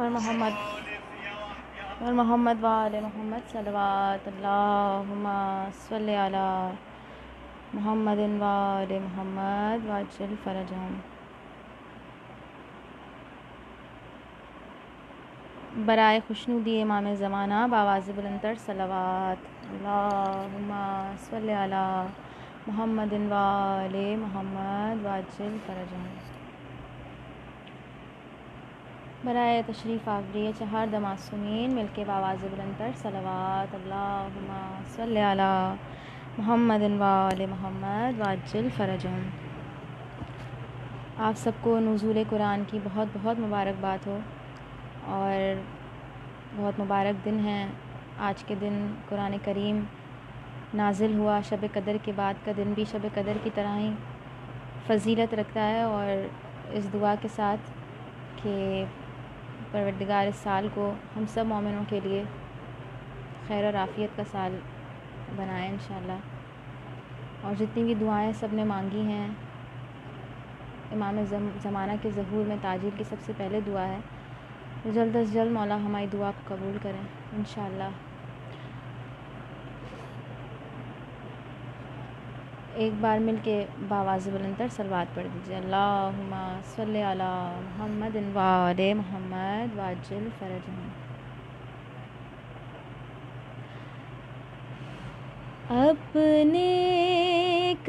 और मोहम्मद व आले मोहम्मद सल्लल्लाहु अल्लाहुम्मा सल्लि अला मुहम्मदिन व आले मोहम्मद वाजिल फ़रजहुम। बराए खुशनुदी इमाम ज़माना बावाज़ बुलंदतर सलावत अल्लाहुम्मा सल्लि अला मुहम्मदिन व आले मोहम्मद वाजिल फ़रजहुम। बराए तशरीफ़ आवरी चहार दमासुमीन मिलके बावाज़ बुलंदतर सलावत अल्लाहुम्मा सल्लि अला मुहम्मदिन व आले मोहम्मद वाजिल फ़रजहुम। आप सबको नुज़ूल कुरान की बहुत बहुत मुबारकबाद हो और बहुत मुबारक दिन है। आज के दिन कुरान करीम नाजिल हुआ। शब कदर के बाद का दिन भी शब कदर की तरह ही फ़जीलत रखता है और इस दुआ के साथ कि परवरदिगार इस साल को हम सब मोमिनों के लिए खैर और आफ़ियत का साल बनाए इंशाअल्लाह। और जितनी भी दुआएं सब ने मांगी हैं, इमाम ज़माना के ज़हूर में ताजील की सबसे पहले दुआ है, तो जल्द अज़ जल्द मौला हमारी दुआ को कबूल करें इंशाअल्लाह। एक बार मिल के बावाज़ बुलंदतर सलवात पढ़ दीजिए। अल्लाहुम्मा सल्लि अला मुहम्मदिन व आले मुहम्मद वाजिल फ़रजहुम। अपने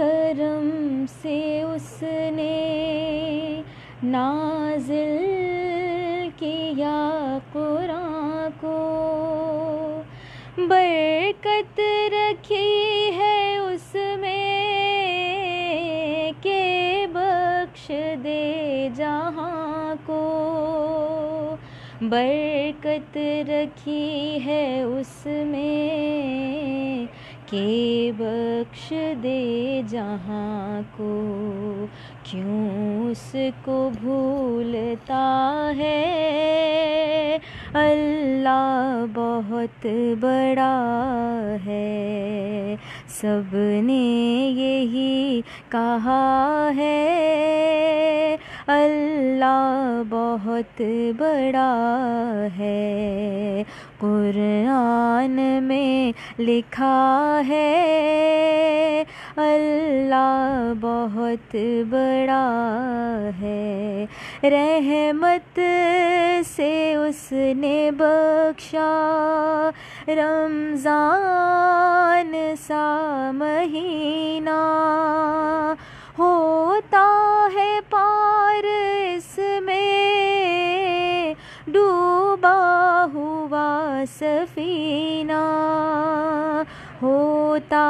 करम से उसने नाज़िल किया कुरान को, बरकत रखी है उसमें के बख्श दे जहाँ को, बरकत रखी है उसमें के बख्श दे जहाँ को। क्यों उसको भूलता है, अल्लाह बहुत बड़ा है। सबने यही कहा है, अल्लाह बहुत बड़ा है। कुरान में लिखा है, अल्लाह बहुत बड़ा है। रहमत से उसने बख्शा रमज़ान सा महीना, होता है पार इसमें डूबा हुआ सफीना, होता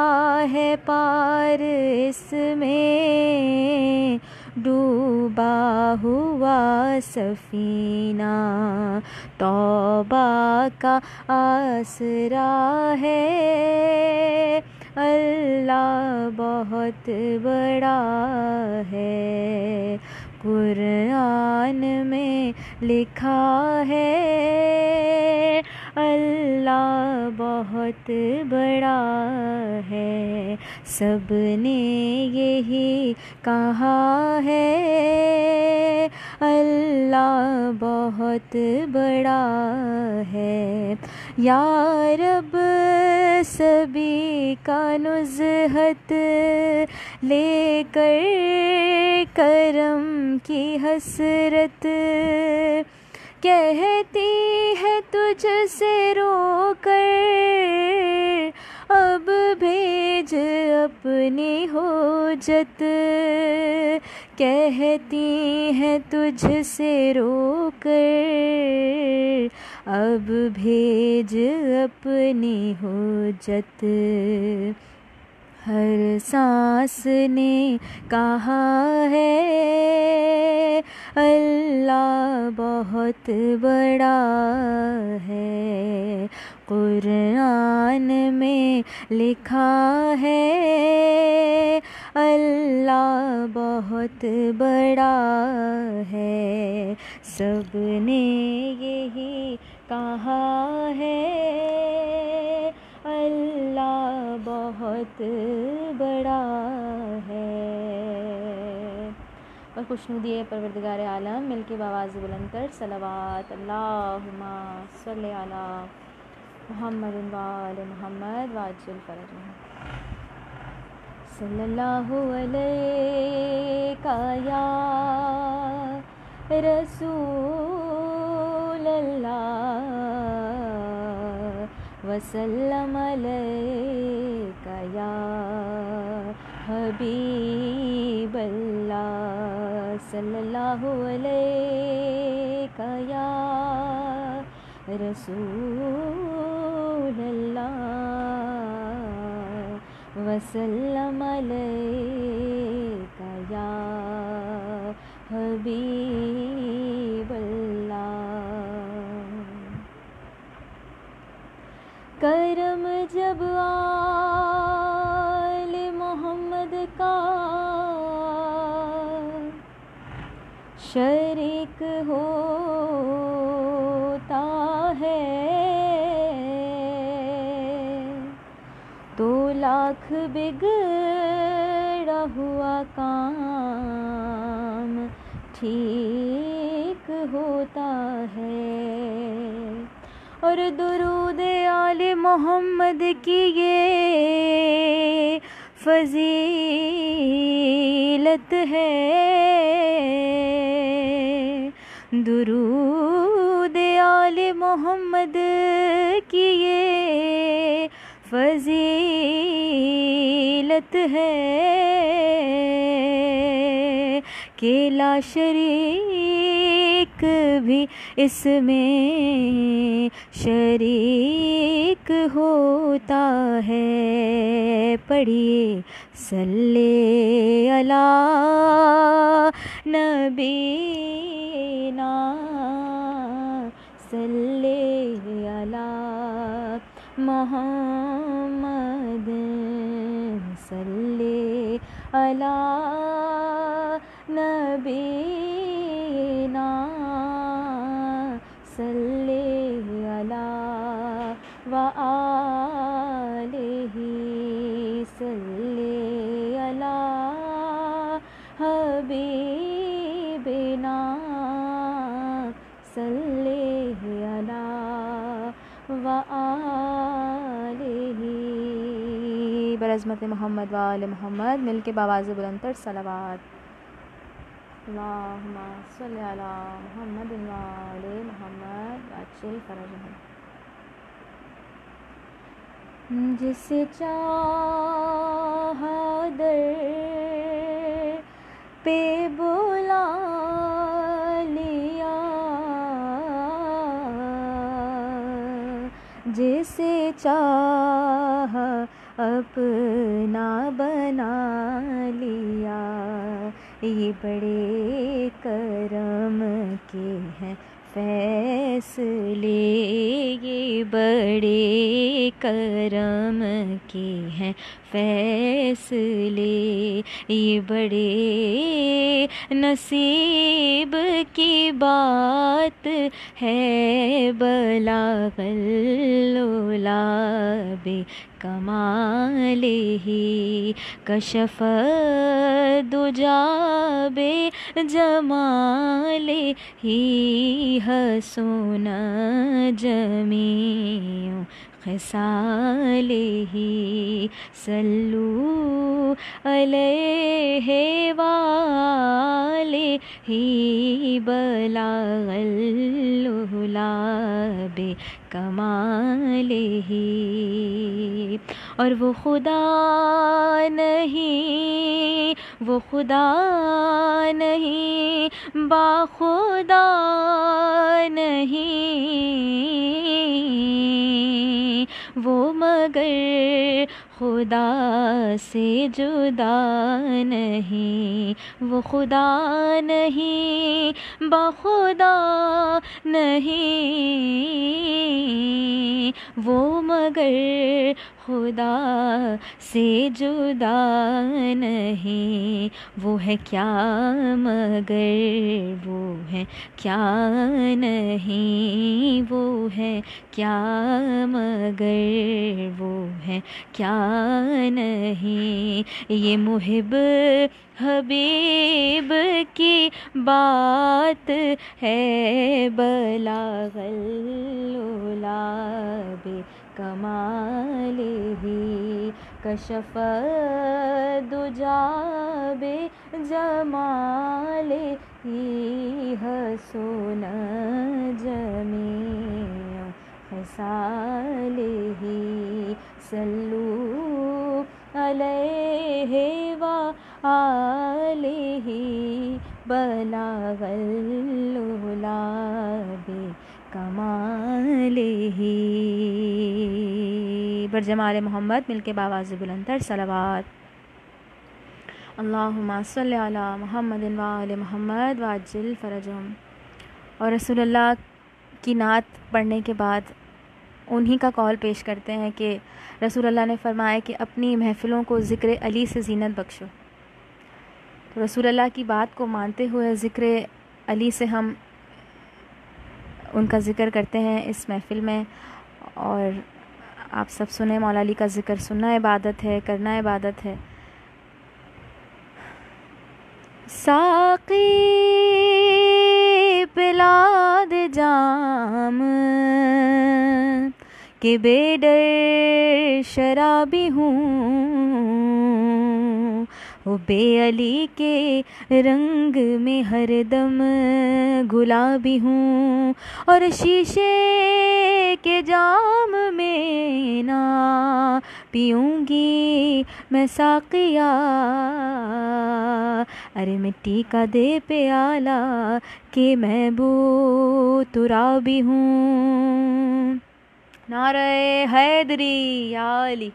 है पार इसमें डूबा हुआ सफीना। तौबा का आसरा है, अल्लाह बहुत बड़ा है। कुरान में लिखा है, अल्लाह बहुत बड़ा है। सबने यही कहा है, अल्लाह बहुत बड़ा है। या रब सभी का नुज़हत लेकर करम की हसरत, कहती है तुझसे रोकर अब भेज अपनी होजत, कहती हैं तुझसे रोकर अब भेज अपनी होजत। हर सांस ने कहा है, अल्लाह बहुत बड़ा है। कुरान में लिखा है, अल्लाह बहुत बड़ा है। सबने यही कहा है, अल्लाह बहुत बड़ा है। और खुशनुदी परवरदिगार आलम मिल के बावाज़ बुलंदतर सलावत अल्लाहुम्मा सल्ली अला मुहम्मद व आले मुहम्मद वाजिल फरजहु सल्लल्लाहु अलैका या रसूल अल्लाह वसल्लम अलैका या हबीब अल्लाह सल्लल्लाहु अलैका या रसूल अल्लाह वसल्लम अलैका या हबीब अल्लाह। करम जब आले मोहम्मद का शरीक होता है तो लाख बिगड़ा हुआ काम ठीक होता है। और दुरूद आले मोहम्मद की ये फजीलत है, दुरूद आले मोहम्मद की ये फजीलत है कि ला शरीक भी इसमें शरीक होता है। पढ़िए सल्ले अला नबीना सल्ले अला मोहम्मद सल्ले अला नबीना सल्ले अला व आलिही सल्ले अला हबीबिना सल्ले अला व आलिही बरज़मत मोहम्मद व आले मोहम्मद मिल के बावाज़ बुलंदतर सलावत अल्लाहुम्मा सल्ली अला मुहम्मद व आले मुहम्मद वाजिल फरजहु। जिसे चाहा दर पे बुला लिया, जिसे चाहा अपना बना लिया। ये बड़े करम के हैं फैसले, ये बड़े करम के हैं फैसले, ये बड़े नसीब की बात है। बलागल्लुला बे कमाले ही कशफ दुजा बे जमाले ही हसून जमीउ खसाले ही सल्लू अलैहि वाले ही बलागल्लुला बे कमाले ही। और वो खुदा नहीं, वो खुदा नहीं, बाखुदा नहीं, वो मगर खुदा से जुदा नहीं, वो खुदा नहीं, बाखुदा नहीं, वो मगर खुदा से जुदा नहीं, वो है क्या मगर वो है क्या नहीं, वो है क्या मगर वो है क्या नहीं। ये मुहिब हबीब की बात है, बलागल उला बे कमालिही, कशफ दुजा बे जमालिही, हसन जमीअ खसालिही, सल्लू अलैहि व आलिही, बलागल उला बे कमालिही। बरजमाल मोहम्मद मिलके बावाज़ बुलंदर सलावत। अल्लाहुम्मा सल्लि अला मुहम्मदिन व आले मोहम्मद वाजिल फ़रजहुम। और रसूलुल्लाह की नात पढ़ने के बाद उन्हीं का कौल पेश करते हैं कि रसूलुल्लाह ने फरमाया कि अपनी महफ़िलों को ज़िक्र अली से ज़ीनत बख्शो। तो रसूलुल्लाह की बात को मानते हुए ज़िक्र अली से हम उनका ज़िक्र करते हैं इस महफ़िल में। और आप सब सुने, मौला अली का ज़िक्र सुनना इबादत है, करना इबादत है। साक़ी पिला दे जाम के बेडर शराबी हूँ, वो बेअली के रंग में हरदम गुलाबी हूँ, और शीशे के जाम में ना पीऊँगी मैं साक़िया, अरे मिट्टी का दे प्याला कि मैं बू तुराबी हूँ। नारे हैदरी या अली।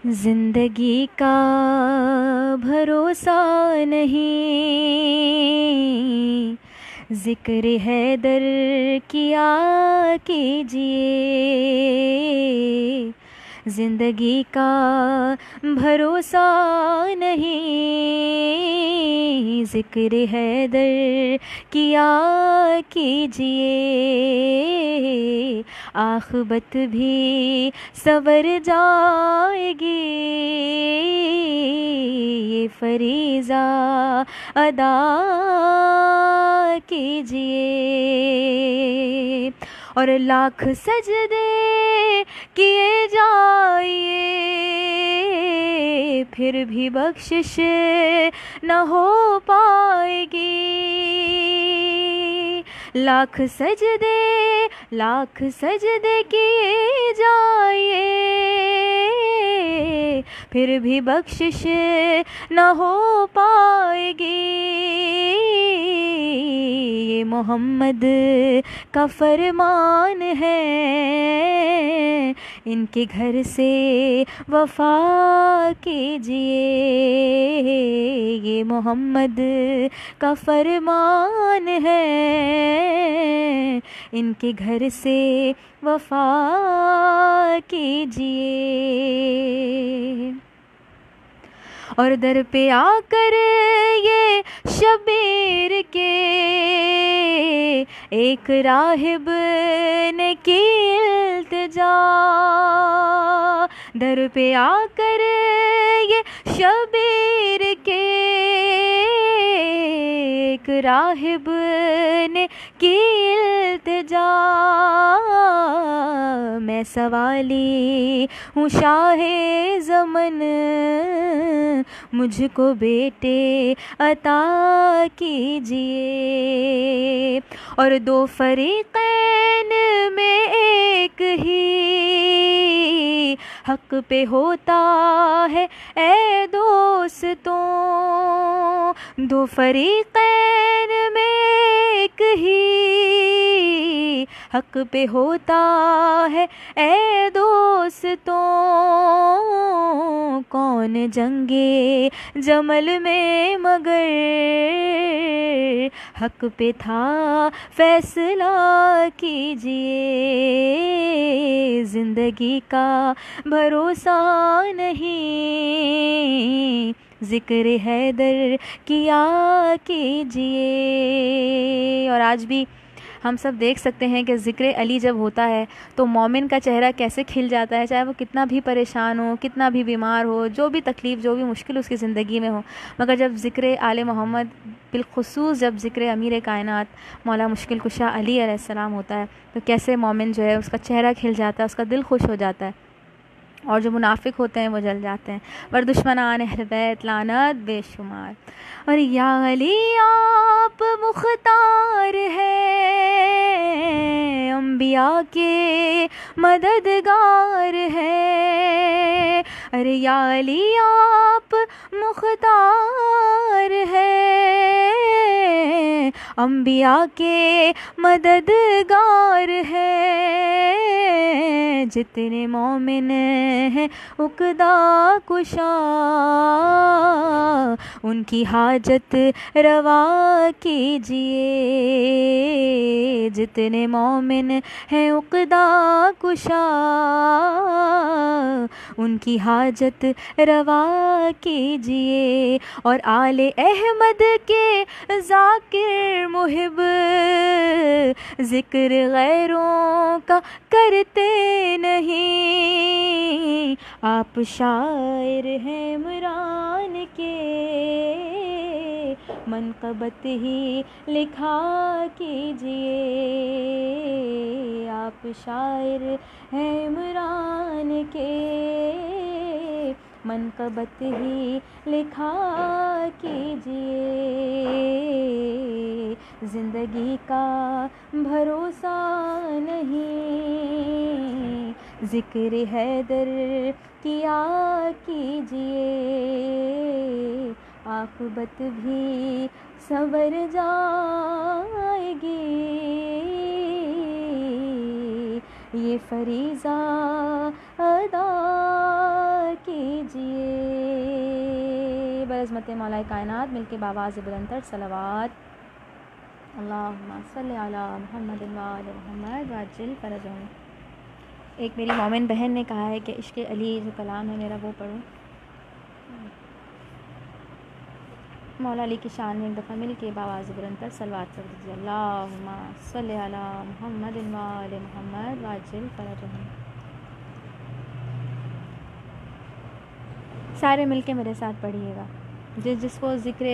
जिंदगी का भरोसा नहीं, ज़िक्र हैदर किया कीजिए। जिंदगी का भरोसा नहीं, ज़िक्र हैदर किया कीजिए। आख़िबत भी सवर जाएगी, ये फरीज़ा अदा कीजिए। और लाख सजदे किए जाइए, फिर भी बख्शिश न हो पाएगी। लाख सजदे किए जाइए, फिर भी बख्शिश न हो पाएगी। ये मोहम्मद का फरमान है, इनके घर से वफा कीजिए। ये मोहम्मद का फरमान है, इनके घर से वफा कीजिए। और दर पे आकर ये शबीर के एक राहिब ने की इल्तिजा, दर पे आकर ये शबीर के एक राहिब ने की इल्तिजा। मैं सवाली हूँ शाहे ज़मन, मुझको बेटे अता कीजिए। और दो फरीक़ैन में एक ही हक पे होता है ए दोस्तों, दो फरीक़ैन में एक ही हक पे होता है ए दोस्तों। कौन जंगे जमल में मगर हक पे था फैसला कीजिए, ज़िंदगी का भरोसा नहीं, ज़िक्र हैदर किया कीजिए। और आज भी हम सब देख सकते हैं कि ज़िक्र अली जब होता है तो मोमिन का चेहरा कैसे खिल जाता है, चाहे वो कितना भी परेशान हो, कितना भी बीमार हो, जो भी तकलीफ़, जो भी मुश्किल उसकी ज़िंदगी में हो, मगर जब ज़िक्र आले मोहम्मद, बिलखुसूस जब ज़िक्र अमीर कायनात मौला मुश्किल कुशा अली अलैहिस्सलाम होता है तो कैसे मोमिन जो है उसका चेहरा खिल जाता है, उसका दिल खुश हो जाता है, और जो मुनाफिक होते हैं वो जल जाते हैं। वर दुश्मनान अहल बैत लानत बेशुमार। और या अली आप मुख्तार हैं, अम्बिया के मददगार हैं। अरे या अली आप मुख्तार हैं, अम्बिया के मददगार हैं। जितने मोमिन हैं उकदा कुशा, उनकी हाजत रवा कीजिए। जितने मोमिन हैं उकदा कुशा, उनकी हाजत रवा कीजिए। और आले अहमद के ज़ाकिर मुहिब, ज़िक्र गैरों का करते नहीं। आप शायर हैं इमरान के, मनक़बत ही लिखा कीजिए। आप शायर हैं इमरान के, मनक़बत ही लिखा कीजिए। ज़िंदगी का भरोसा नहीं, ज़िक्र हैदर किया कीजिए। आक़िबत भी संवर जाएगी, ये फरीज़ा अदा कीजिए। बरज़मत मौला कायनात मिलके बावाज़ बुलंदतर सलवात। अल्लाहुम्मा सल्ली अला मुहम्मद व आले मुहम्मद वअज्जिल फ़रजहुम। एक मेरी मोमिन बहन ने कहा है कि इश्क़ अली जो कलाम है मेरा वो पढ़ो। मौला अली की शान में एक दफ़ा मिल के बावाज़ बुलंदतर सलवात कर दीजिए। अल्लाहुम्मा सल्ली अला मुहम्मद व आले मुहम्मद वअज्जिल फ़रजहुम। सारे मिल के मेरे साथ पढ़िएगा। जिसको ज़िक्र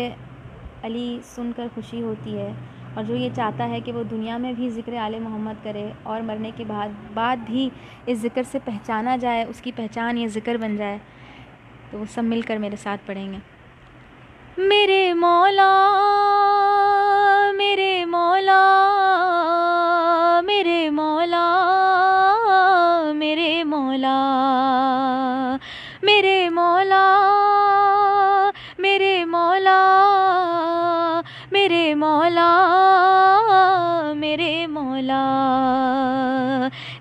अली सुनकर खुशी होती है और जो ये चाहता है कि वो दुनिया में भी ज़िक्र आले मोहम्मद करे और मरने के बाद भी इस ज़िक्र से पहचाना जाए, उसकी पहचान ये ज़िक्र बन जाए, तो वो सब मिलकर मेरे साथ पढ़ेंगे। मेरे मौला मेरे मौला मेरे मौला मेरे मौला मेरे मौला मेरे मौला मेरे मौला मेरे मौला।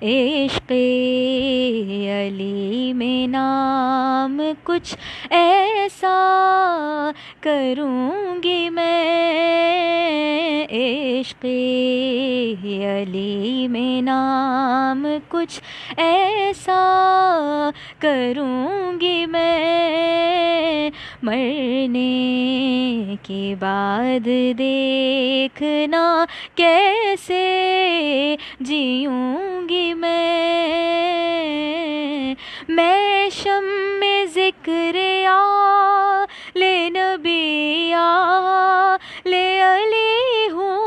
इश्क़े अली में नाम कुछ ऐसा करूँगी मैं। इश्क़े अली में नाम कुछ ऐसा करूँगी मैं। मरने के बाद देखना कैसे जीऊँगी मैं शम्मे ज़िक्र आले नबी आले अली हूँ।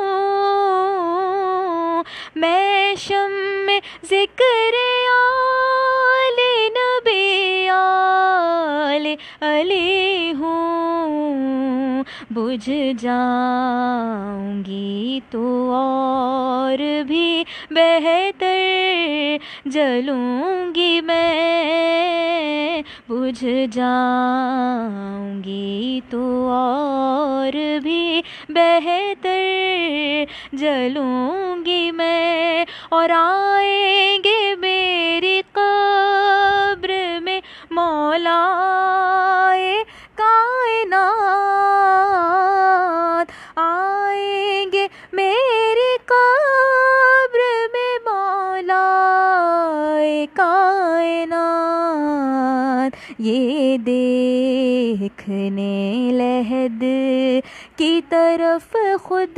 मैं शम्मे ज़िक्र आले नबी आले अली हूँ। बुझ जाऊँगी तो और भी बेहतर जलूँगी मैं। बुझ जाऊँगी तो और भी बेहतर जलूँगी मैं। और आएंगे मेरी कब्र में मौलाए कायनात, आएंगे ये देखने लहद की तरफ खुद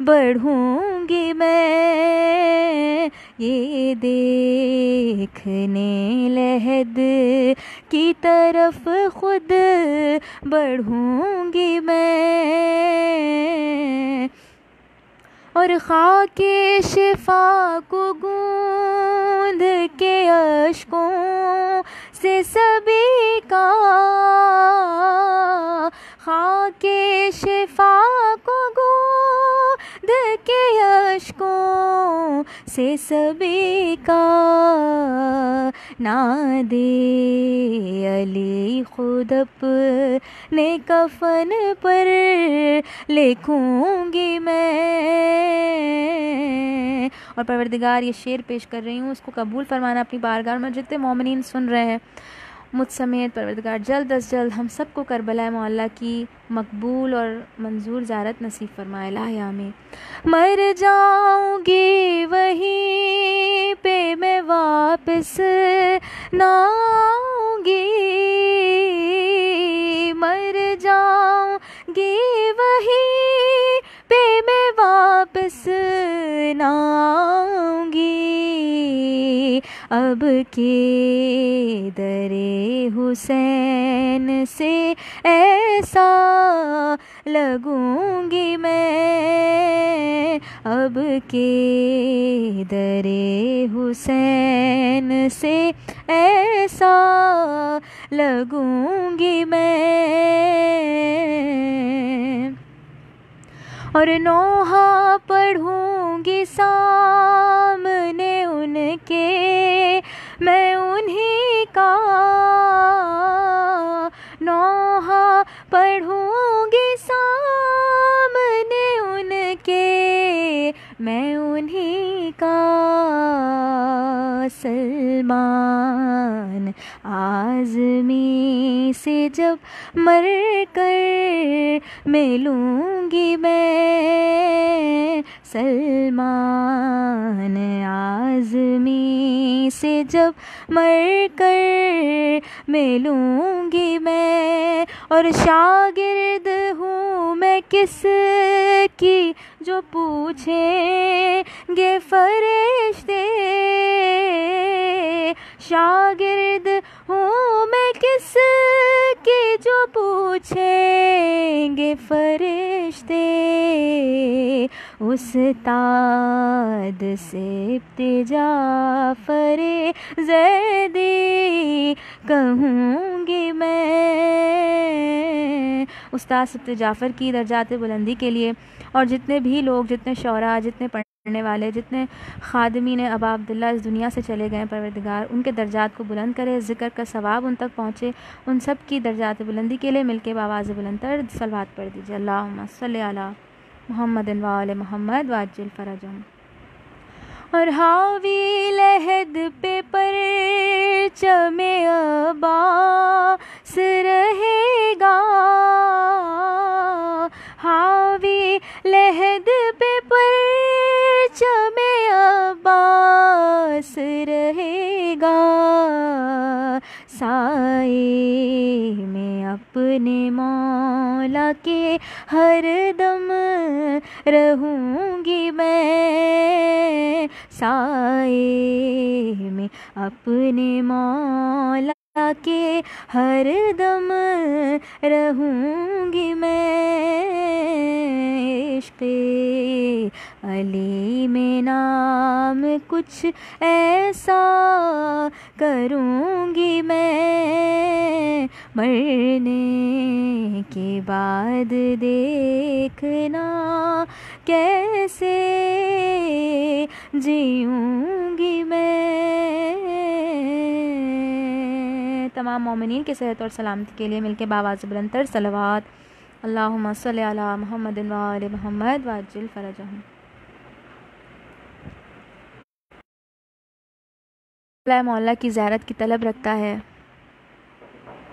बढ़ूंगी मैं, ये देखने लहद की तरफ खुद बढ़ूंगी मैं। और खाके शिफा को गूंद के अश्कों से सभी का, खाके शिफा को गूंद के अश्कों से सभी का, ना दे अली खुद अपने कफन पर लिखूंगी मैं। और परवरदिगार ये शेर पेश कर रही हूँ, उसको कबूल फरमाना अपनी बारगाह में। जितने मोमिनीन सुन रहे हैं मुझ समेत, परवरदिगार जल्द अज जल्द हम सबको करबला मौला की मकबूल और मंजूर ज़ियारत नसीब फरमाए। ला आमीन। मर जाऊंगी वहीं पे मैं वापस ना आऊंगी, मर जाऊंगी वहीं पे मैं वापस ना आऊंगी। अब के दरे हुसैन से ऐसा लगूंगी मैं, अब के दरे हुसैन से ऐसा लगूंगी मैं। और नोहा पढ़ूंगी सामने उनके मैं उन्हीं का, नोहा पढ़ूंगी सामने उनके मैं उन्हीं का। सलमान आज़मी से जब मर कर मिलूंगी मैं, सलमान आज़मी से जब मर कर मिलूंगी मैं। और शागिर्द हूँ मैं किस की जो पूछेंगे फरिश्ते, शागिर्द हूँ मैं किस की जो पूछेंगे फरिश्ते। उस्ताद से इब्तिजा फरे ज़ैदी कहूँगी मैं। उस्ताद सिब्त जाफ़र की दर्जात बुलंदी के लिए और जितने भी लोग, जितने शौरा, जितने पढ़ने वाले, जितने खादमीन अबा अब्दुल्ला इस दुनिया से चले गए, परवरदिगार उनके दर्जात को बुलंद करे, ज़िक्र का सवाब उन तक पहुँचे। उन सब की दर्जात बुलंदी के लिए मिलके बावाज़ बुलंदतर सलवात पढ़ दीजिए। अल्लाहुम्मा सल्ली अला मुहम्मदिन व आले मुहम्मद वाजिल फ़रजहुम। और हावी लहद पे परचमे अब्बास रहेगा, हावी लहद पे परचमे अब्बास रहेगा। साए में अपने मौला के हर दम रहूंगी मैं, साए में अपने मौला के हर दम रहूंगी मैं। इश्क़े अली में नाम कुछ ऐसा करूंगी मैं, मरने के बाद देखना कैसे जीऊंगी मैं। तमाम मोमिनीन के सेहत और सलामती के लिए मिलके बावाज़ बुलंदतर सलवात। अल्लाहुम्मा सल्ली अला मुहम्मदिन व आले मुहम्मद वाजिल फ़रजहुम। मौला की ज़ियारत की तलब रखता है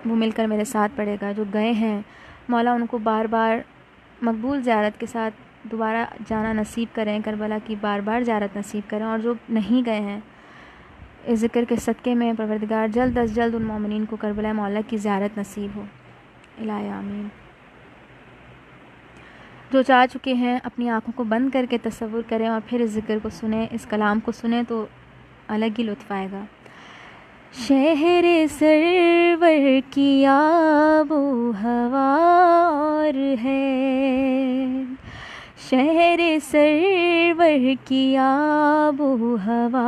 वो मिलकर मेरे साथ पढ़ेगा। जो गए हैं मौला उनको बार बार मकबूल ज़ियारत के साथ दोबारा जाना नसीब करें, करबला की बार बार ज़ियारत नसीब करें। और जो नहीं गए हैं इस ज़िक्र के सदक़े में परवरदिगार जल्द अज़ जल्द उन मोमिनीन को करबला मौला की ज़ियारत नसीब हो। इलाही आमीन। जो जा चुके हैं अपनी आँखों को बंद करके तसव्वुर करें और फिर इस ज़िक्र को सुने, इस कलाम को सुने तो अलग ही लुत्फ़ आएगा। शहर सरवर की आबो हवा और है, शहर सरवर की आबो हवा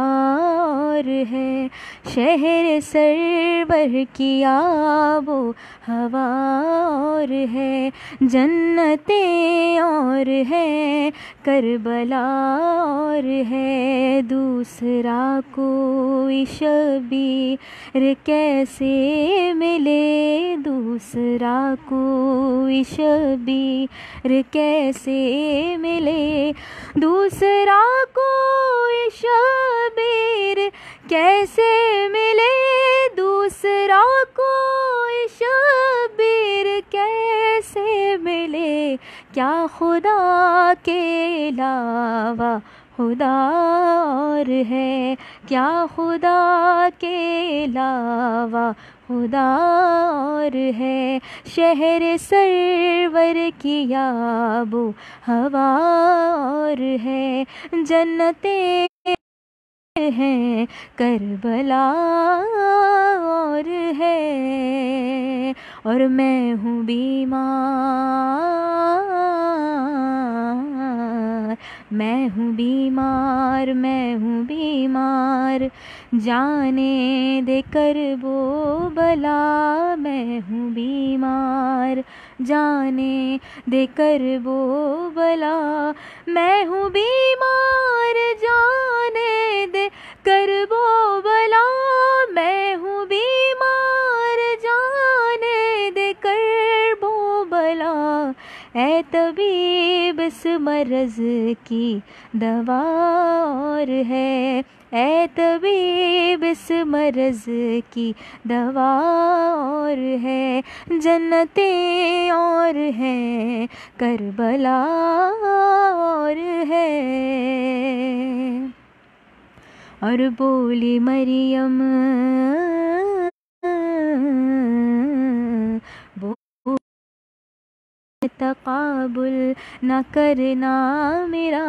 और है, शहर सरवर की आबो हवा और है, जन्नतें और है, करबला और है, दूसरा कोई शबीर कैसे मिले, दूसरा कोई शबीर कैसे मिले, दूसरा कोई शबीर कैसे मिले, दूसरा कोई शबीर कैसे मिले, क्या खुदा के अलावा खुदा और है, क्या खुदा के अलावा खुदा और है, शहर सरवर की आबो हवा और है, जन्नतें हैं, करबला और है, और मैं हूँ बीमार, मैं हूँ बीमार, मैं हूँ बीमार, जाने दे करबो बला, मैं हूँ बीमार, जाने दे करबो बला, मैं हूँ बीमार, जाने दे करबो बला, मैं हूँ बीमार, जाने दे करबो बला, ऐ तबीब इस मर्ज़ की दवा और है, ऐ तबीब इस मर्ज़ की दवा और है, जन्नतें और है, करबला और है। और बोली मरियम तक़ाबुल न करना मेरा,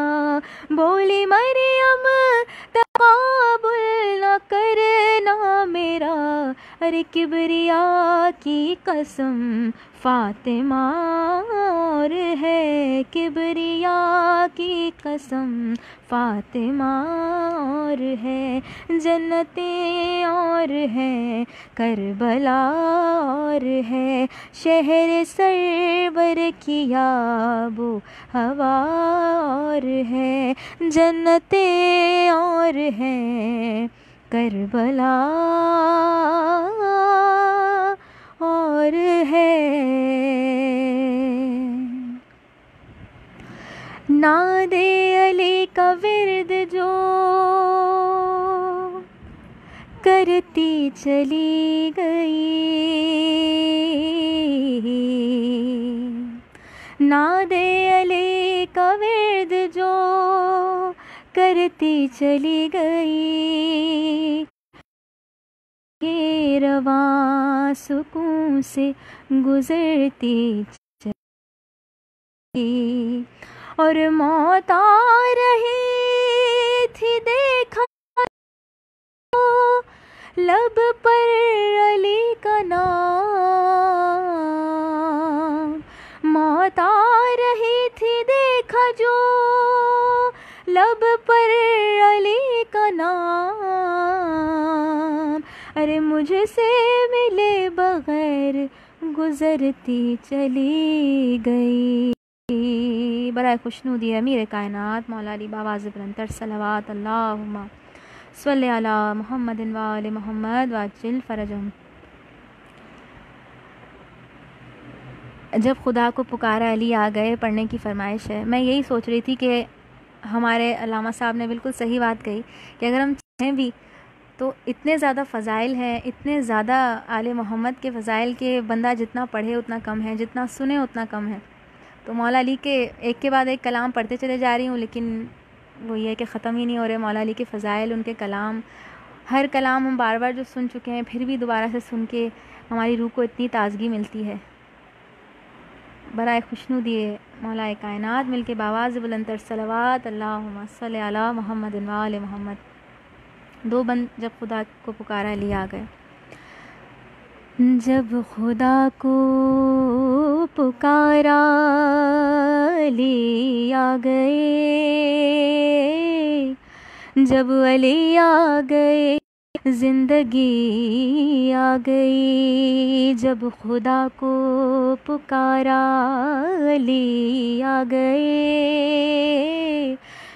बोली मरियम तक़ाबुल न करना मेरा, अरे किबरिया की कसम फ़ातिमा और है, किबरिया की कसम फ़ातिमा और है, जन्नतें और है, करबला और है, शहर सरवर की आबो हवा और है, जन्नतें और है, करबला और है। नादे अली का विर्द जो करती चली गई, नादे अली का विर्द जो करती चली गई, ये रवां सुकून से गुजरती चली, और मौत आ रही थी देखा लब पर अली का नाम, मौत आ रही थी देखा जो लब पर अली का नाम, अरे मुझसे मिले बगैर गुजरती चली गई। बड़ा खुशनुदी अमीर कायनात मौला अली बावाज़ बुलंदतर सलवात अल्लाहुम्मा सल्ली अला मुहम्मदिन व आले मुहम्मद वाजिल फ़रजहुम। जब खुदा को पुकारा अली आ गए पढ़ने की फरमाइश है। मैं यही सोच रही थी कि हमारे अल्लामा साहब ने बिल्कुल सही बात कही कि अगर हम चाहें भी तो इतने ज़्यादा फ़ज़ाइल हैं, इतने ज़्यादा आले मोहम्मद के फ़ज़ाइल के बंदा जितना पढ़े उतना कम है, जितना सुने उतना कम है। तो मौला अली के एक के बाद एक कलाम पढ़ते चले जा रही हूँ, लेकिन वो ये कि ख़त्म ही नहीं हो रहे। मौला अली के फ़ज़ाइल, उनके कलाम हर कलाम हम बार बार जो सुन चुके हैं, फिर भी दोबारा से सुन के हमारी रूह को इतनी ताजगी मिलती है। बराए खुशनू दिए मौलाए कायनात मिलके बावाज़ बुलंदर सलवात अल्लाहुम्मा सल्ली अला मुहम्मद व आले मोहम्मद। दो बंद जब खुदा को पुकारा लिए आ गए। जब खुदा को पुकारा लिए आ गए, जब अली आ गए जिंदगी आ गई। जब खुदा को पुकारा अली आ गए,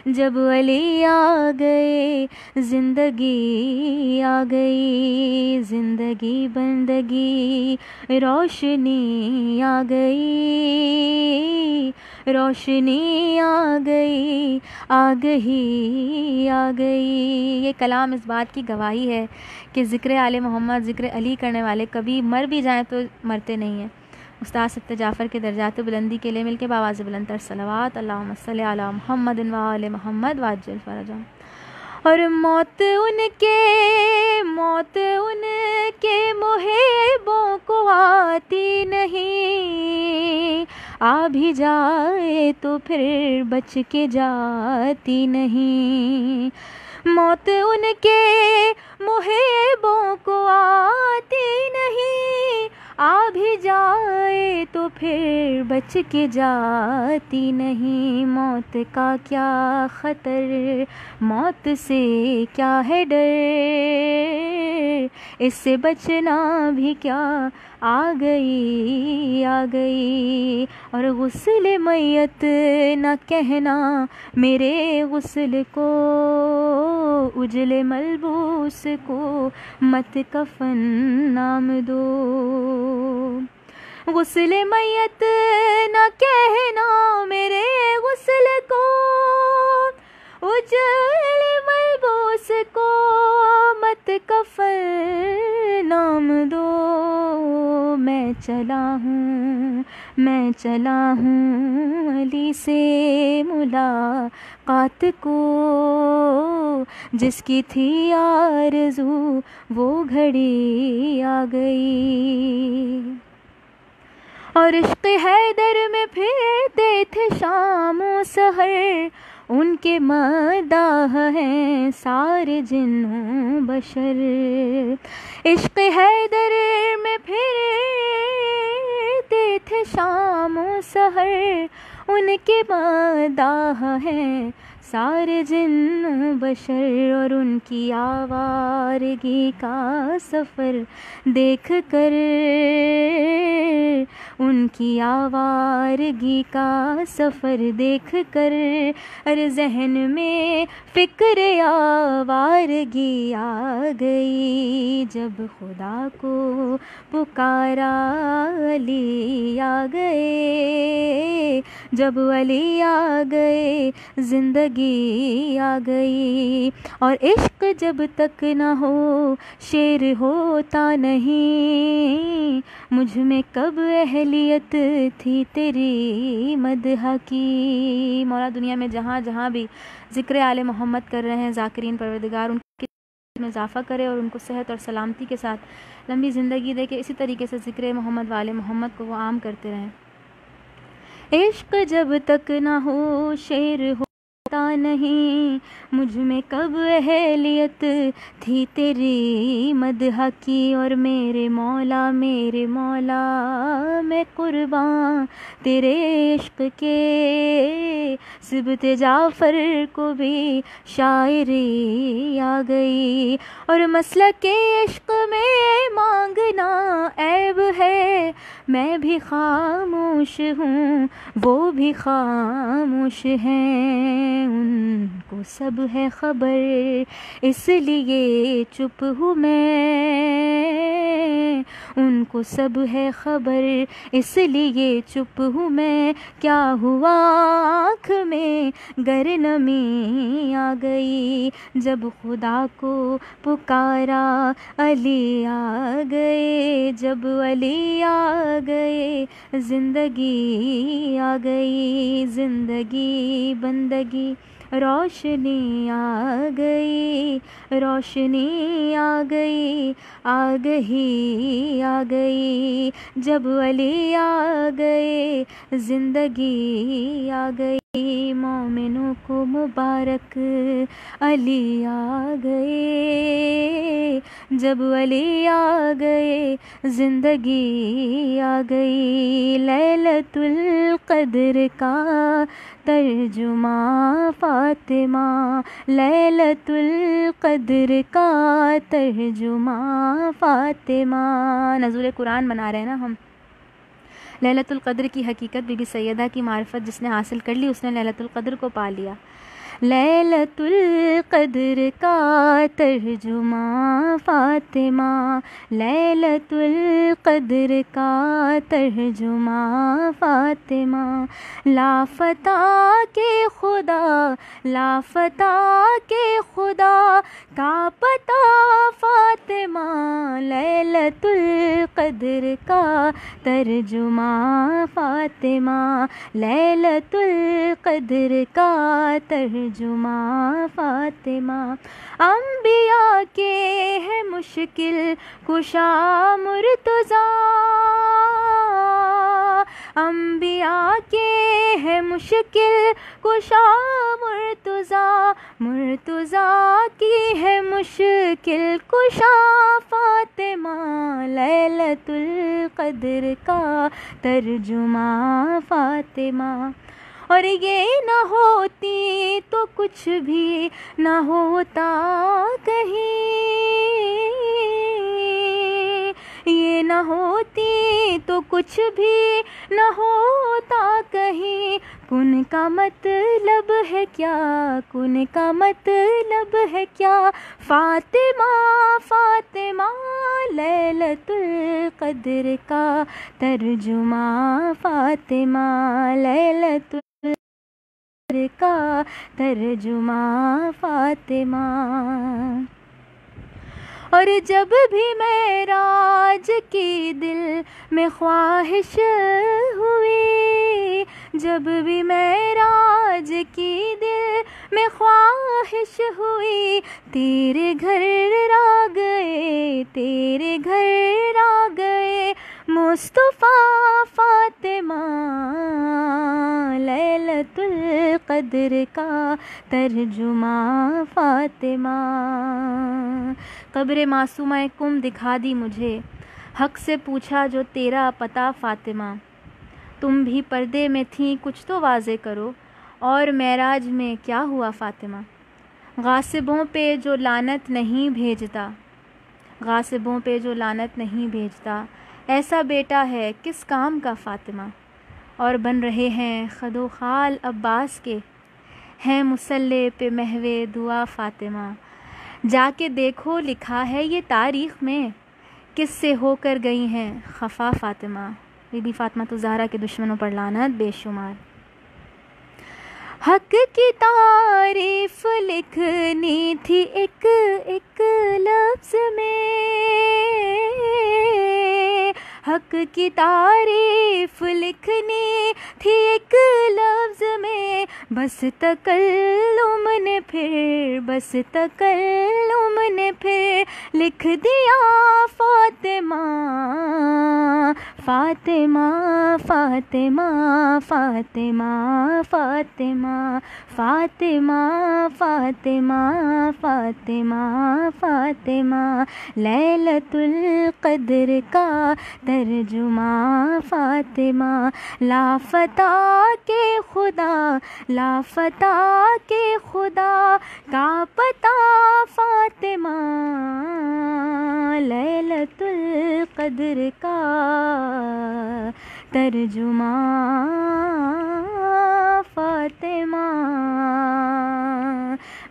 जब अली आ गए जिंदगी आ गई। जिंदगी बंदगी रोशनी आ गई, रोशनी आ गई, आ गई, आ गई। ये कलाम इस बात की गवाही है कि ज़िक्र आले मोहम्मद, ज़िक्र अली करने वाले कभी मर भी जाएं तो मरते नहीं हैं। उस्ताद सत्ते जाफ़र के दर्जात बुलंदी के लिए मिलके बावाज़ बुलंदर सलवात अल्लाहुम्मा सल्ली अला मुहम्मद व आले मोहम्मद वाज्जल फ़रजहुम। और मौत उनके मुहिब्बों को आती नहीं, आ भी जाए तो फिर बच के जाती नहीं। मौत उनके मुहिब्बों को आती नहीं, आ भी जाए तो फिर बच के जाती नहीं। मौत का क्या ख़तर, मौत से क्या है डर, इससे बचना भी क्या, आ गई, आ गई। और गुस्ल मैयत न कहना मेरे गुस्ल को, उजले मलबूस को मत कफन नाम दो। गुस्ल मैयत न कहना मेरे गुस्ल को, उजले मलबूस को मत कफन नाम दो। मैं चला हूँ अली से मुलाकात को, जिसकी थी आरज़ू वो घड़ी आ गई। और इश्क़ हैदर में फिरते थे शामो सहर, उनके मदाह हैं सारे जिन्नो बशर। इश्क़ हैदर में फिरते थे शामो सहर, उनके मदाह हैं सारे जिन्नो बशर। और उनकी आवारगी का सफ़र देख कर, उनकी आवारगी का सफ़र देख कर, अरे जहन में फ़िक्र आवारगी आ गई। जब खुदा को पुकारा अली आ गए, जब अली आ गए ज़िंदगी आ गई। और इश्क़ जब तक न हो शेर होता नहीं, मुझ में कब अहलियत थी तेरी मदह की। मौला दुनिया में जहाँ जहाँ भी ज़िक्र आले मोहम्मद कर रहे हैं ज़ाकिरीन, परवरदिगार उनके में इजाफ़ा करे और उनको सेहत और सलामती के साथ लंबी ज़िंदगी दे के इसी तरीके से ज़िक्र मोहम्मद वाले मोहम्मद को वो आम करते रहें। इश्क़ जब तक ना हो शेर होता नहीं, मुझ में कब अहलियत थी तेरी मदह की। और मेरे मौला मैं कुर्बान तेरे इश्क़ के, सिबत जाफ़र को भी शायरी आ गई। और मसलक के इश्क़ में मांगना ऐब है, मैं भी खामोश हूँ वो भी खामोश हैं। उनको सब है खबर इसलिए चुप हूँ मैं, उनको सब है खबर इसलिए चुप हूँ मैं। क्या हुआ आँख में गर नमी आ गई, जब खुदा को पुकारा अली आ गए, जब अली आ गए ज़िंदगी आ गई। ज़िंदगी बंदगी रोशनी आ गई, रोशनी आ गई, आ गई आ गई, जब वली आ गए ज़िंदगी आ गई। मोमिनों को मुबारक अली आ गए, जब वली आ गए ज़िंदगी आ गई। लैलतुल क़द्र का तर्जुमा फ़ातिमा, लैलतुल क़द्र का तर्जुमा फ़ातिमा। नज़ुल कुरान बना रहे हैं ना हम। लैलतुल क़द्र की हकीकत बीबी सैयदा की मारिफत जिसने हासिल कर ली उसने लैलतुल क़द्र को पा लिया। लैलतुल क़द्र का तर्जुमा फ़ातिमा, लैलतुल क़द्र का तर्जुमा फ़ातिमा। लाफ़ता के खुदा, लाफ़ता के खुदा का पता फ़ातिमा, लैलतुल क़द्र का तर्जुमा फ़ातिमा, लैलतुल क़द्र का तर्जुमा फ़ातिमा। अंबिया के है मुश्किल कुशा मुर्तज़ा, अंबिया के है मुश्किल कुशा मुर्तज़ा, मुर्तज़ा की है मुश्किल कुशा फ़ातिमा, लैलतुल क़द्र का तर्जुमा फ़ातिमा। और ये न होती तो कुछ भी न होता कहीं, ये न होती तो कुछ भी न होता कहीं। कुन का मतलब है क्या, कुन का मतलब है क्या, फ़ातिमा फ़ातिमा, लैलतुल क़द्र का तर्जुमा फ़ातिमा, लैलतुल क़द्र का तर्जुमा फ़ातिमा। और जब भी मेराज की दिल में ख्वाहिश हुई, जब भी मेराज की दिल में ख्वाहिश हुई, तेरे घर आ गए, तेरे घर आ गए मुस्तफ़ा फ़ातिमा, लैलतुल क़द्र का तर्जुमा फ़ातिमा। क़ब्र मासूमा कुम दिखा दी मुझे, हक़ से पूछा जो तेरा पता फ़ातिमा। तुम भी पर्दे में थी कुछ तो वाज़े करो, और मेराज में क्या हुआ फ़ातिमा। गासिबों पे जो लानत नहीं भेजता, गासिबों पे जो लानत नहीं भेजता, ऐसा बेटा है किस काम का फ़ातिमा। और बन रहे हैं खदो खाल अब्बास के, हैं मुसल्ले पे महवे दुआ फ़ातिमा। जाके देखो लिखा है ये तारीख़ में, किससे होकर गई हैं खफ़ा फ़ातिमा। बीबी फ़ातिमा तो ज़हरा के दुश्मनों पर लानत बेशुमार। हक़ की तारीफ़ लिखनी थी एक एक लफ्ज़ में, हक़ की तारीफ़ लिखनी थी एक लफ्ज़ में। बस तकल्लुम ने फिर, बस तकल्लुम ने फिर लिख दिया फ़ातिमा, फ़ातिमा फ़ातिमा फ़ातिमा फ़ातिमा फ़ातिमा फ़ातिमा फ़ातिमा फ़ातिमा। लैलतुल क़द्र का तर्जुमा फ़ातिमा, लाफ़ता के खुदा, लाफ़ता के खुदा का पता फ़ातिमा, लैलतुल क़द्र का तर्जुमा फ़ातिमा।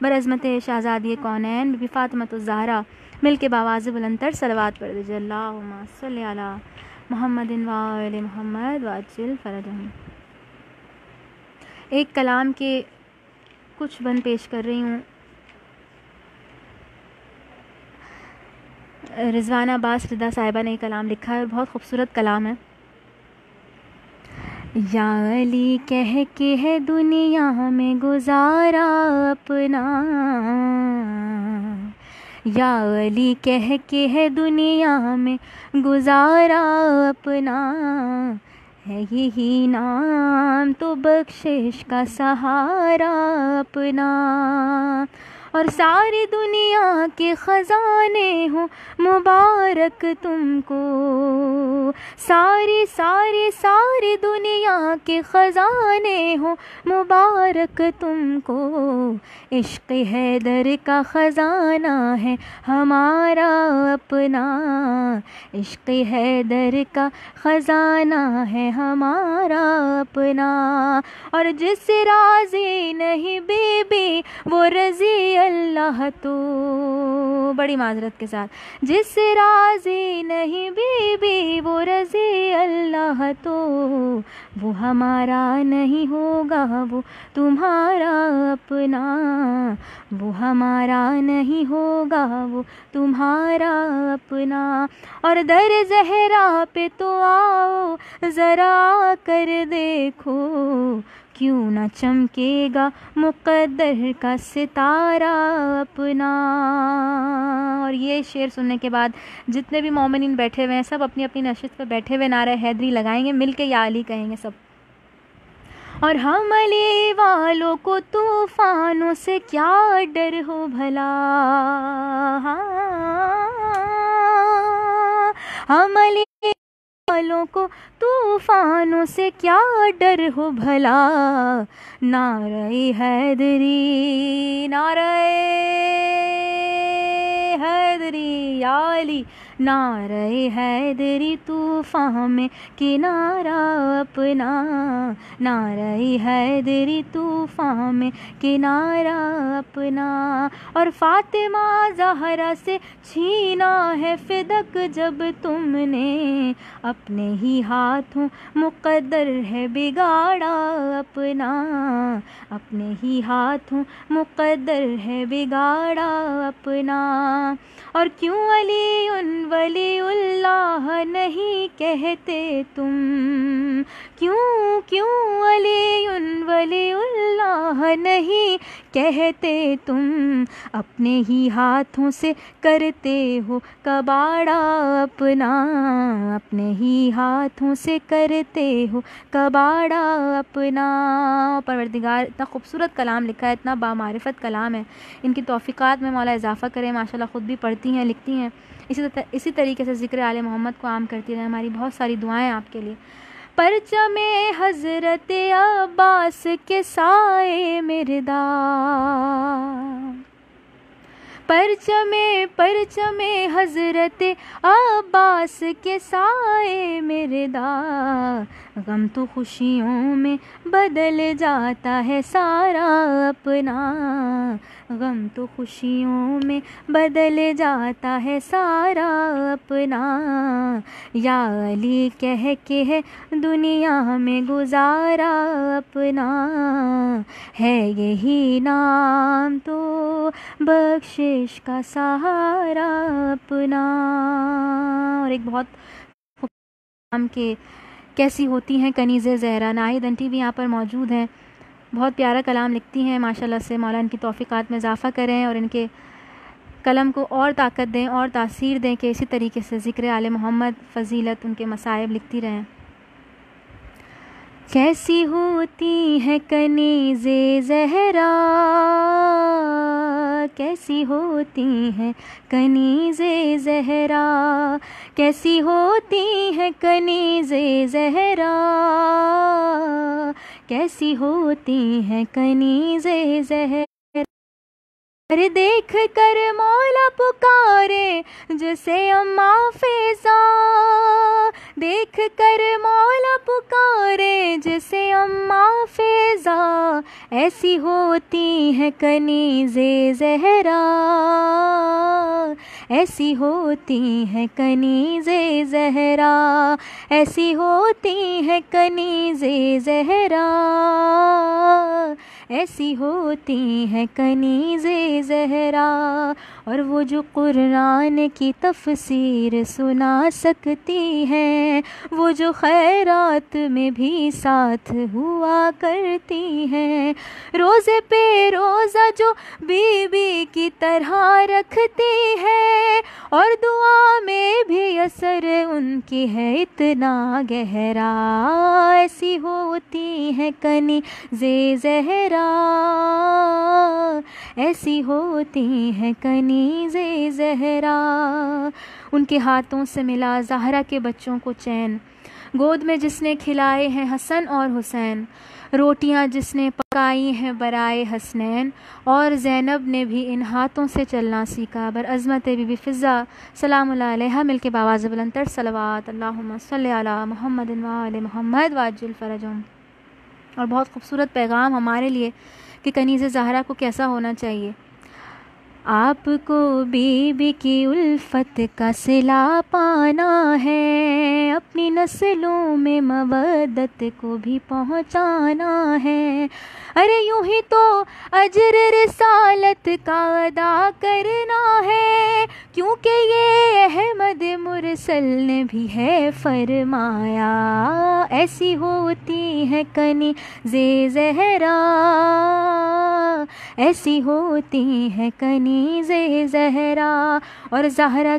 बरअज़मत शहज़ादी कौनैन बीबी फ़ातिमा ज़हरा मिल के बावाज़ बुलंदतर सलवात पढ़ दीजिए। अल्लाहुम्मा सल्लि अला मुहम्मदिन व आले मुहम्मद वअज्जिल फ़रजहुम। एक कलाम के कुछ बंद पेश कर रही हूँ। रिज़वाना अब्बास रिदा साहिबा ने कलाम लिखा है और बहुत खूबसूरत कलाम है। या अली कह के है दुनिया में गुजारा अपना, या अली कह के है दुनिया में गुजारा अपना, है यही नाम तो बख्शिश का सहारा अपना। और सारी दुनिया के ख़ज़ाने हो मुबारक तुमको, सारी सारी सारी दुनिया के ख़ज़ाने हो मुबारक तुमको। इश्क़ हैदर का ख़ज़ाना है हमारा अपना, इश्क़ हैदर का ख़ज़ाना है हमारा अपना। और जिस राज़ी नहीं बीबी वो रज़ी अल्लाह तो, बड़ी माजरत के साथ, जिस राज़ी नहीं बीबी वो रज़ी अल्लाह तो, वो हमारा नहीं होगा वो तुम्हारा अपना, वो हमारा नहीं होगा वो तुम्हारा अपना। और दर ज़हरा पे तो आओ ज़रा कर देखो, क्यों न चमकेगा मुक़द्दर का सितारा अपना। और ये शेर सुनने के बाद जितने भी मोमिनीन बैठे हुए हैं सब अपनी अपनी नशिस्त पर बैठे हुए नारे हैदरी लगाएंगे, मिल के या अली कहेंगे सब। और हम अली वालों को तूफ़ानों से क्या डर हो भला, हम अली वालों को तूफ़ानों से क्या डर हो भला। नारे हैदरी, नारे हैदरी या अली, नारे हैदरी तूफ़ान में किनारा अपना, नारे हैदरी तूफ़ान में किनारा अपना। और फ़ातिमा ज़हरा से छीना है फ़िदक जब तुमने, अपने ही हाथों मुक़द्दर है बिगाड़ा अपना, अपने ही हाथों मुक़द्दर है बिगाड़ा अपना। और क्यों अली उन वलीउल्लाह नहीं कहते तुम, क्यों क्यों अली उन वलीउल्लाह नहीं कहते तुम, अपने ही हाथों से करते हो कबाड़ा अपना, अपने ही हाथों से करते हो कबाड़ा अपना। परवरदिगार इतना खूबसूरत कलाम लिखा है, इतना बामारिफत कलाम है, इनकी तौफ़ीक़ात में मौला इजाफ़ा करें। माशाल्लाह ख़ुद भी पढ़ती हैं, लिखती हैं, इसी तरीके से ज़िक्र आले मोहम्मद को आम करती रहे। हमारी बहुत सारी दुआएं आपके लिए। परचमे हज़रत अब्बास के साए मिर्दा, परचमे हज़रत अब्बास के साए मिर्दा, गम तो खुशियों में बदल जाता है सारा अपना, गम तो खुशियों में बदल जाता है सारा अपना। या अली कह के है दुनिया में गुजारा अपना, है यही नाम तो बख्शिश का सहारा अपना। और एक बहुत नाम के कैसी होती हैं कनीज़े ज़हरा, नाहिद आंटी भी यहाँ पर मौजूद हैं, बहुत प्यारा कलाम लिखती हैं माशाल्लाह से। मौला इनकी तौफ़ीक़ात में इजाफ़ा करें और इनके कलम को और ताकत दें और तासीर दें कि इसी तरीके से ज़िक्र आले मोहम्मद फ़जीलत उनके मसाइब लिखती रहें। कैसी होती है कनीज़े ज़हरा, कैसी होती हैं कनीज़े ज़हरा, कैसी होती हैं कनीज़े ज़हरा, कैसी होती हैं कनीज़े ज़हरा। अरे देख कर मौला पुकारे जैसे अम्मा फ़िज़ा, देख कर मौला पुकारे जैसे अम्मा फ़िज़ा, ऐसी होती हैं कनीज़े ज़हरा, ऐसी होती हैं कनीज़े ज़हरा, ऐसी होती हैं कनीज़े ज़हरा, ऐसी होती है कनीज़े ज़हरा। और वो जो कुरान की तफसीर सुना सकती हैं, वो जो खैरात में भी साथ हुआ करती हैं, रोज़े पे रोज़ा जो बीबी की तरह रखती है, और दुआ में भी असर उनकी है इतना गहरा। ऐसी होती है कनीज़े ज़हरा, ऐसी होती है कनीज़े ज़हरा। उनके हाथों से मिला ज़हरा के बच्चों को चैन, गोद में जिसने खिलाए हैं हसन और हुसैन, रोटियां जिसने पकाई हैं बराए हसनैन, और ज़ैनब ने भी इन हाथों से चलना सीखा। बर अज़मत बीबी फ़िज़ा सलामुल्लाह अलैहा मिलके बावाज़ बुलंदतर सलवात अल्लाहुम्मा सल्ली अला मुहम्मदिन व आले मुहम्मद वाजिल फ़रजहुम। और बहुत खूबसूरत पैगाम हमारे लिए कि कनीज़े ज़हरा को कैसा होना चाहिए। आपको बीबी की उल्फत का सिला पाना है, अपनी नस्लों में मवद्दत को भी पहुंचाना है। अरे यूं ही तो अजर रिसालत का अदा करना है, क्योंकि ये अहमद मुरसल ने भी है फरमाया। ऐसी होती है कनीज़े ज़हरा, ऐसी होती है कनीज़े ज़हरा। और ज़हरा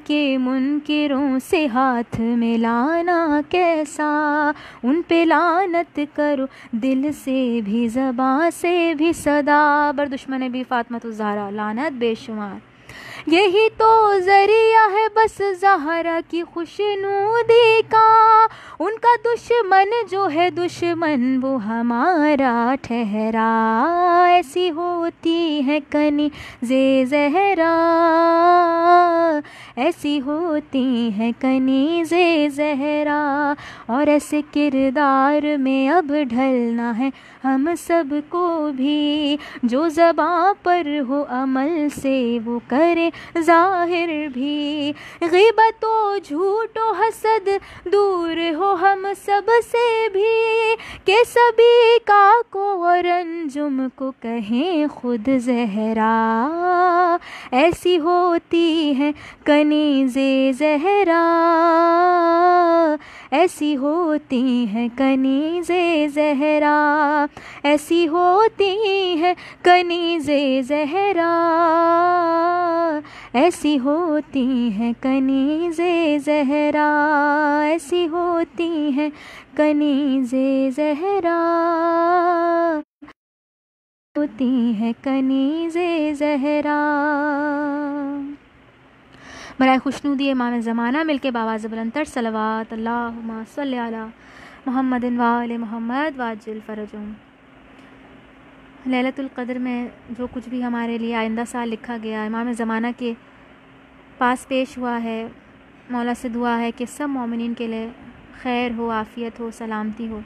के मुनकिरों से हाथ मिलाना कैसा, उन पे लानत करो दिल से भी ज़बां से भी सदा। बर दुश्मन भी फ़ातिमा ज़हरा लानत बेशुमार। यही तो ज़रिया है बस ज़हरा की खुशनूदी का, उनका दुश्मन जो है दुश्मन वो हमारा ठहरा। ऐसी होती है कनीज़े ज़हरा, ऐसी होती है कनीज़े ज़हरा। और ऐसे किरदार में अब ढलना है हम सब को भी, जो ज़बां पर हो अमल से वो करे ज़ाहिर भी। ग़ीबतो झूठो हसद दूर हो हम सब से भी, के सभी का को और अंजुम को कहें खुद ज़हरा। ऐसी होती है कनीज़े ज़हरा, ऐसी होती है कनीज़े ज़हरा, ऐसी होती है कनीज़े ज़हरा, ऐसी होती है कनीज़े ज़हरा, ऐसी होती है कनीज़े ज़हरा, होती है कनीज़े ज़हरा। बराए खुशनूदी इमाम ज़माना मिलके बावाज़ बुलंदतर सलवात अल्लाहुम्मा सल्ली अला मुहम्मदिन व आले मुहम्मद वाजिल फ़रजहुम। लैलतुल क़द्र में जो कुछ भी हमारे लिए आइंदा साल लिखा गया इमाम ज़माना के पास पेश हुआ है, मौला से दुआ है कि सब मोमिनीन के लिए खैर हो, आफ़ियत हो, सलामती हो।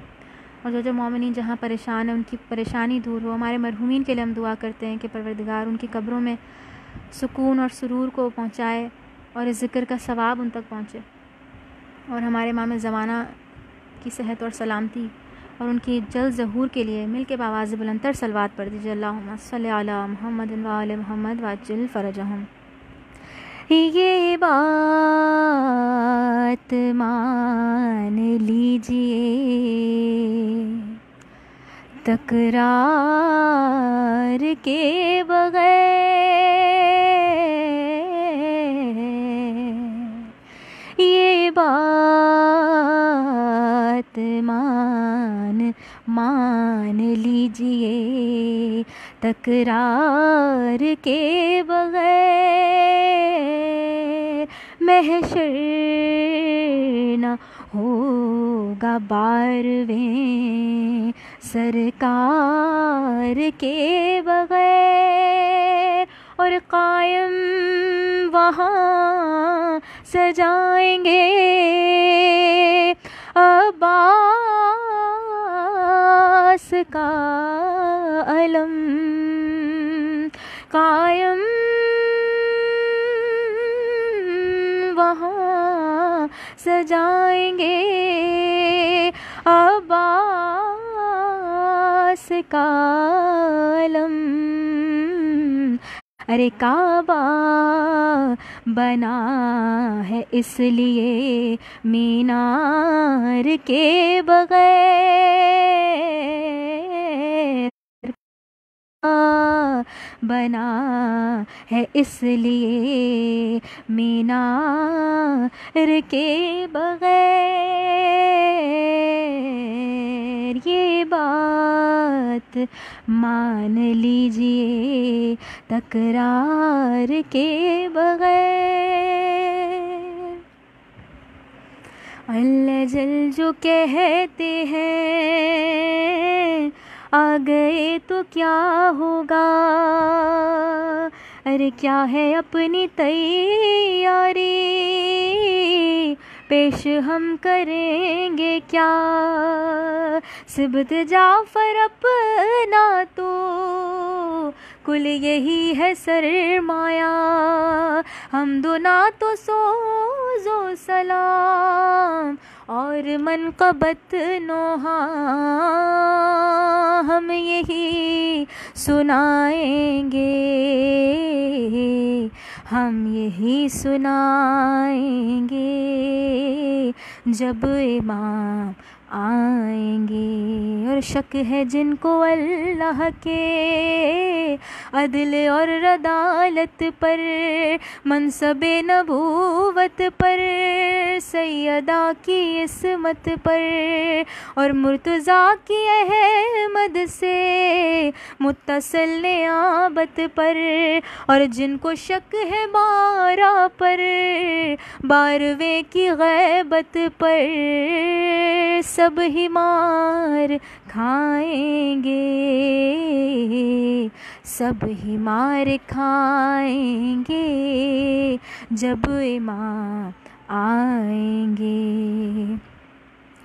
और जो मोमिनीन जहाँ परेशान है उनकी परेशानी दूर हो। हमारे मरहूमीन के लिए हम दुआ करते हैं कि परवरदिगार उनकी कब्रों में सुकून और सुरूर को पहुँचाए और इस ज़िक्र का सवाब उन तक पहुँचे। और हमारे इमाम ज़माना की सेहत और सलामती और उनकी जल्द ज़हूर के लिए मिल के बावाज़ बुलंदतर सलवात पढ़ दीजिए। अल्लाहुम्मा सल्ली अला मुहम्मदिन व आले मुहम्मद वाजिल फ़रजहुम। ये बात मान लीजिए, तकरार के बगैर, ये बात मान लीजिए, तकरार के बगैर महशर न होगा बारवें सरकार के बगैर। और कायम वहाँ सजाएंगे अब्बास का अलम, कायम वहाँ सजाएंगे अब्बास लिबास का आलम, अरे काबा बना है इसलिए मीनार के बगैर, बना है इसलिए मीनार के बगैर। ये बात मान लीजिए तकरार के बगैर। अल्लाह जल जो कहते हैं आ गए तो क्या होगा, अरे क्या है अपनी तैयारी, पेश हम करेंगे क्या। सिबत जाफर अपना तो कुल यही है सरमाया, हम दो ना तो सोज़ो सलाम और मनक़बत नोहा हम यही सुनाएंगे, हम यही सुनाएंगे जब इमाम आएंगे। और शक है जिनको अल्लाह के अदल और अदालत पर, मनसबे नबूवत पर, सैयदा की इस्मत पर, और मुर्तज़ा की अहमद से मुत्तसिल नियाबत पर, और जिनको शक है 12 पर, 12वें की गैबत पर, सब ही मार खाएंगे, सब ही मार खाएंगे जब इमाम आएंगे।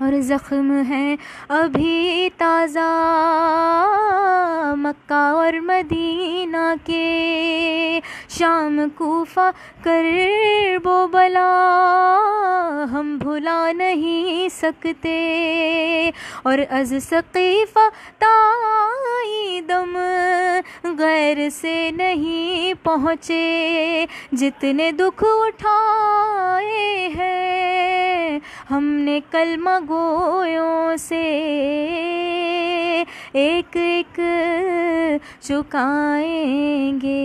और ज़ख्म है अभी ताज़ा मक्का और मदीना के, शाम कूफा करबो बला हम भुला नहीं सकते, और अज़ सक़ीफ़ा ताई दम गैर से नहीं पहुँचे, जितने दुख उठाए हैं हमने कलमा गोयों से, एक एक चुकाएंगे,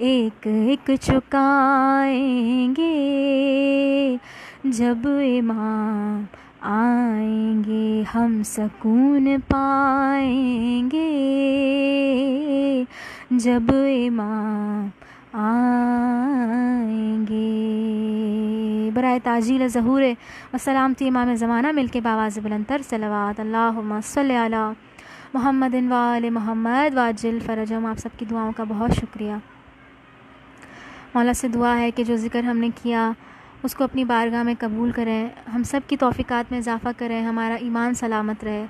एक एक चुकाएंगे जब इमाम आएंगे, हम सुकून पाएंगे जब इमाम आएंगे। बराए ताजील ज़हूर व सलामती इमाम ज़माना मिलके बावाज़ बुलंदतर सलवात अल्लाहुम्मा सल्लि अला मुहम्मदिन व आले मुहम्मद वाजिल फ़रजहुम। आप सबकी दुआओं का बहुत शुक्रिया। मौला से दुआ है कि जो ज़िक्र हमने किया उसको अपनी बारगाह में कबूल करें, हम सब की तौफ़ीक़ात में इजाफ़ा करें, हमारा ईमान सलामत रहे,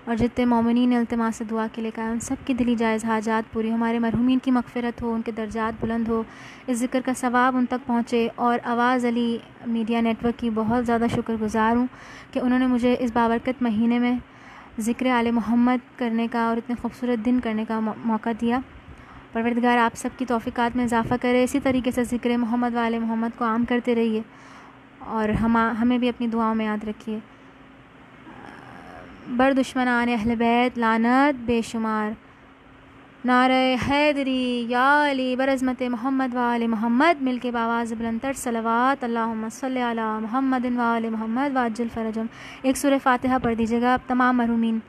और जितने मोमिनीन इल्तिमास से दुआ के लिए कहा उन सब की दिली जायज़ हाजात पूरी, हमारे मरहूमीन की मग़फ़िरत हो, उनके दर्जात बुलंद हो, इस ज़िक्र का सवाब उन तक पहुँचे। और आवाज़ अली मीडिया नेटवर्क की बहुत ज़्यादा शुक्रगुज़ार हूँ कि उन्होंने मुझे इस बाबरकत महीने में ज़िक्र आले मोहम्मद करने का और इतने खूबसूरत दिन करने का मौका दिया। परवरदिगार आप सब की तौफ़ीक़ात में इजाफ़ा करे, इसी तरीके से ज़िक्र मोहम्मद व आले मोहम्मद को आम करते रहिए, और हमें भी अपनी दुआओं में याद रखिए। बर दुश्मनान अहले बैत लानत बेशुमार, नारे हैदरी या अली बरज़मत मोहम्मद व आले मोहम्मद मिलके बावाज़ बुलंदतर सलवात अल्लाहुम्मा सल्लि अला मुहम्मदिन व आले मोहम्मद वाजिल फ़रजहुम। एक सूरह फ़ातिहा पढ़ दीजिएगा तमाम मरहूमीन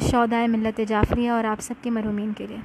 शौदाए मिल्लत जाफ़रिया और आप सब के मरहूमीन के लिए।